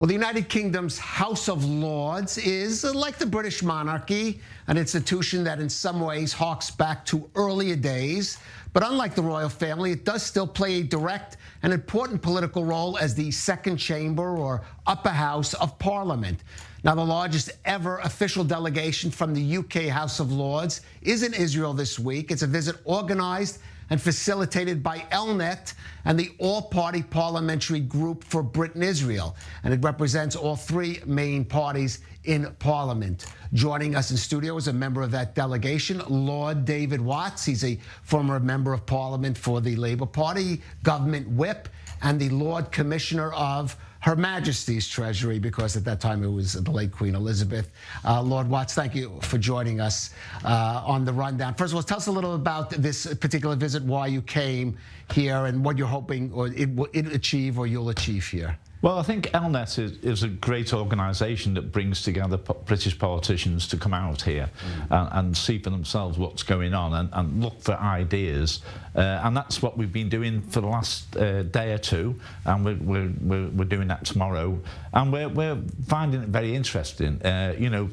Well, the United Kingdom's House of Lords is, like the British monarchy, an institution that in some ways harks back to earlier days. But unlike the royal family, it does still play a direct and important political role as the second chamber or upper house of Parliament. Now, the largest ever official delegation from the UK House of Lords is in Israel this week. It's a visit organized and facilitated by ELNET and the All-Party Parliamentary Group for Britain-Israel. And it represents all three main parties in Parliament. Joining us in studio is a member of that delegation, Lord David Watts. He's a former member of Parliament for the Labour Party, government whip, and the Lord Commissioner of Her Majesty's Treasury, because at that time it was the late Queen Elizabeth. Lord Watts, thank you for joining us on the rundown. First of all, tell us a little about this particular visit, why you came here, and what you're hoping or it'll achieve or you'll achieve here. Well, I think ELNET is a great organisation that brings together British politicians to come out here and see for themselves what's going on and look for ideas. And that's what we've been doing for the last day or two, and we're doing that tomorrow. And we're finding it very interesting. You know,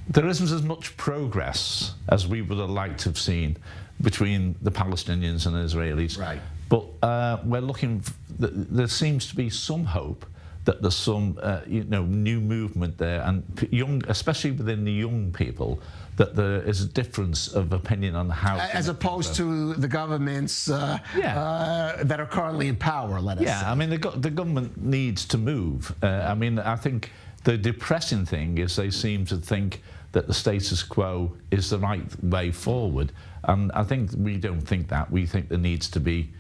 there isn't as much progress as we would have liked to have seen between the Palestinians and the Israelis. Right. But we're looking. There seems to be some hope that there's some, new movement there, and especially within the young people, that there is a difference of opinion on how. As opposed to the governments that are currently in power. Let us say. I mean, the government needs to move. I mean, I think the depressing thing is they seem to think that the status quo is the right way forward, and I think we don't think that. We think there needs to be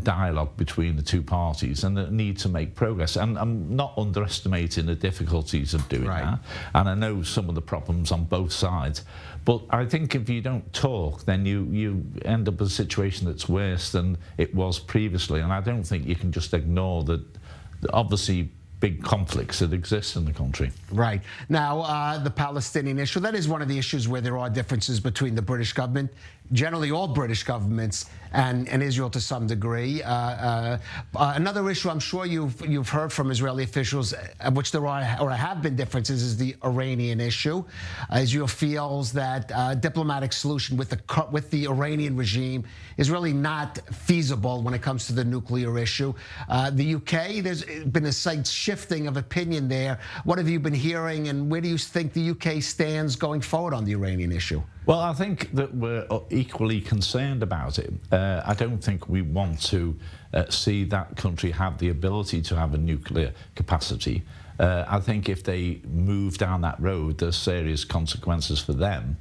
dialogue between the two parties and the need to make progress. And I'm not underestimating the difficulties of doing that. And I know some of the problems on both sides. But I think if you don't talk, then you end up in a situation that's worse than it was previously. And I don't think you can just ignore the obviously big conflicts that exist in the country. Right. Now, the Palestinian issue, that is one of the issues where there are differences between the British government, generally all British governments, and Israel to some degree. Another issue I'm sure you've heard from Israeli officials, which there are or have been differences, is the Iranian issue. Israel feels that diplomatic solution with the Iranian regime is really not feasible when it comes to the nuclear issue. The UK, there's been a slight shifting of opinion there. What have you been hearing, and where do you think the UK stands going forward on the Iranian issue? Well, I think that we're equally concerned about it. I don't think we want to see that country have the ability to have a nuclear capacity. I think if they move down that road, there's serious consequences for them,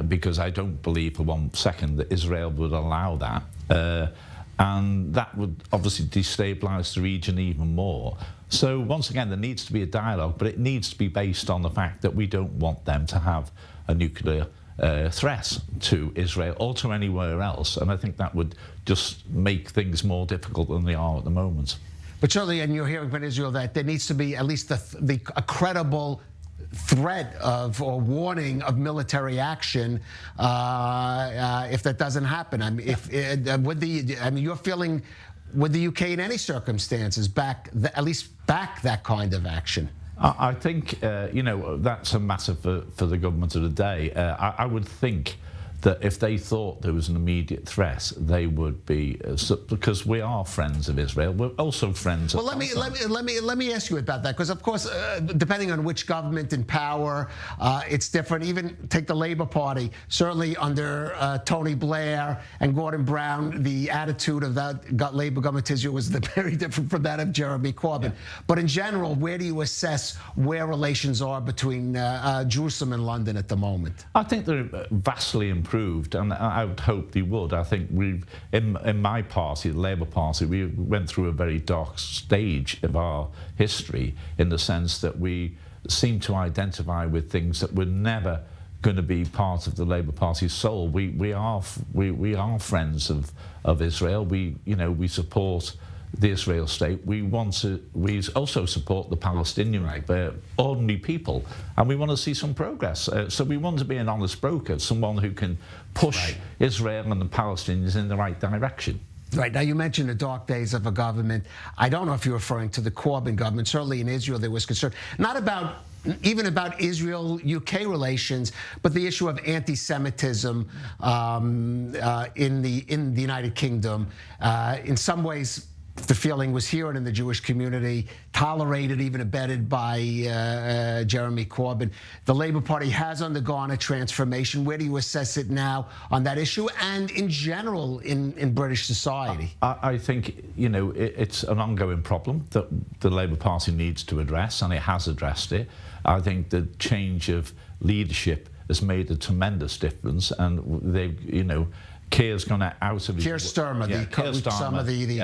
because I don't believe for 1 second that Israel would allow that. And that would obviously destabilise the region even more. So once again, there needs to be a dialogue, but it needs to be based on the fact that we don't want them to have a nuclear threat to Israel or to anywhere else. And I think that would just make things more difficult than they are at the moment. But surely, and you're hearing from Israel that there needs to be at least a credible threat of or warning of military action if that doesn't happen. I mean, you're feeling, would the UK in any circumstances at least back that kind of action? I think, that's a matter for the government of the day. I would think that if they thought there was an immediate threat, they would be, because we are friends of Israel. We're also friends. Well, let me ask you about that, because of course, depending on which government in power, it's different. Even take the Labour Party. Certainly under Tony Blair and Gordon Brown, the attitude of that Labour government to Israel was very different from that of Jeremy Corbyn. But in general, where do you assess where relations are between Jerusalem and London at the moment? I think they're vastly improved. And I would hope they would. I think in my party, the Labour Party, we went through a very dark stage of our history in the sense that we seem to identify with things that were never going to be part of the Labour Party's soul. We are friends of Israel. We support the Israel state. We also support the Palestinian ordinary people, and we want to see some progress. So we want to be an honest broker, someone who can push Israel and the Palestinians in the right direction. Right. Now, you mentioned the dark days of a government. I don't know if you're referring to the Corbyn government. Certainly in Israel, there was concern, not about even about Israel-UK relations, but the issue of anti-Semitism in the United Kingdom. In some ways, the feeling was here and in the Jewish community, tolerated, even abetted by Jeremy Corbyn. The Labour Party has undergone a transformation. Where do you assess it now on that issue and in general in British society? I think, it's an ongoing problem that the Labour Party needs to address, and it has addressed it. I think the change of leadership has made a tremendous difference, and they've, Keir's gone out of his... Keir Starmer,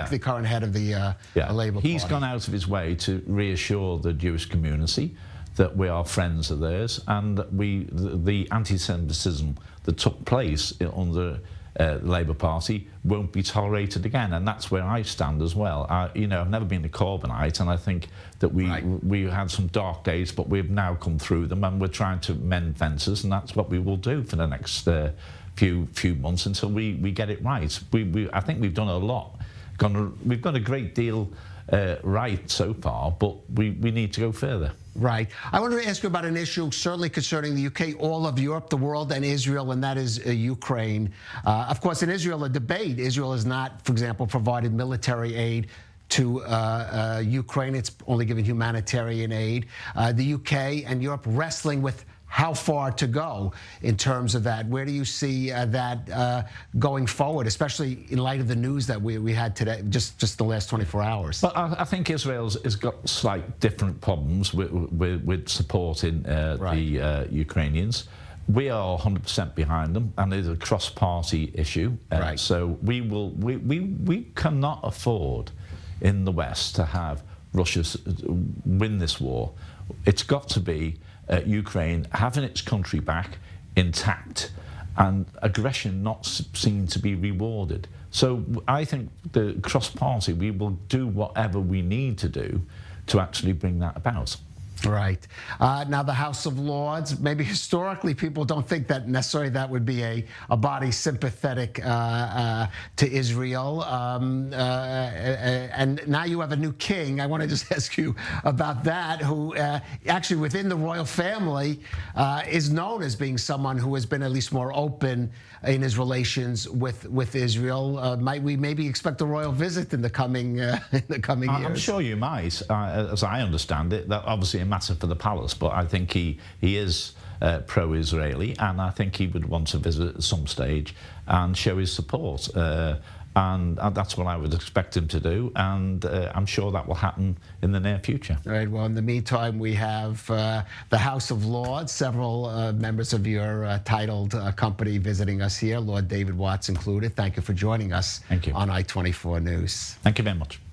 the current head of the Labour Party. He's gone out of his way to reassure the Jewish community that we are friends of theirs, and the anti-Semitism that took place under the Labour Party won't be tolerated again, and that's where I stand as well. I've never been a Corbynite, and I think that we had some dark days, but we've now come through them, and we're trying to mend fences, and that's what we will do for the next few months until we get it right. I think we've done a lot. We've got a great deal right so far, but we need to go further. Right. I wanted to ask you about an issue certainly concerning the UK, all of Europe, the world, and Israel, and that is Ukraine. Of course, in Israel, a debate. Israel has not, for example, provided military aid to Ukraine. It's only given humanitarian aid. The UK and Europe wrestling with how far to go in terms of that. Where do you see that going forward, especially in light of the news that we had today, just the last 24 hours? Well, I think Israel's has got slight different problems with supporting the Ukrainians. We are 100% behind them, and it's a cross-party issue. So we cannot afford in the West to have Russia win this war. It's got to be Ukraine having its country back intact and aggression not seen to be rewarded. So I think the cross-party, we will do whatever we need to do to actually bring that about. Right. Now, the House of Lords, maybe historically people don't think that necessarily that would be a body sympathetic to Israel. And now you have a new king. I want to just ask you about that, who actually within the royal family is known as being someone who has been at least more open in his relations with Israel. Might we maybe expect a royal visit in the coming years? I'm sure you might. As I understand it, that obviously a matter for the palace, but I think he is pro-Israeli, and I think he would want to visit at some stage and show his support. And that's what I would expect him to do, and I'm sure that will happen in the near future. All right. Well, in the meantime, we have the House of Lords, several members of your titled company visiting us here, Lord David Watts included. Thank you for joining us. Thank you. On I-24 News. Thank you very much.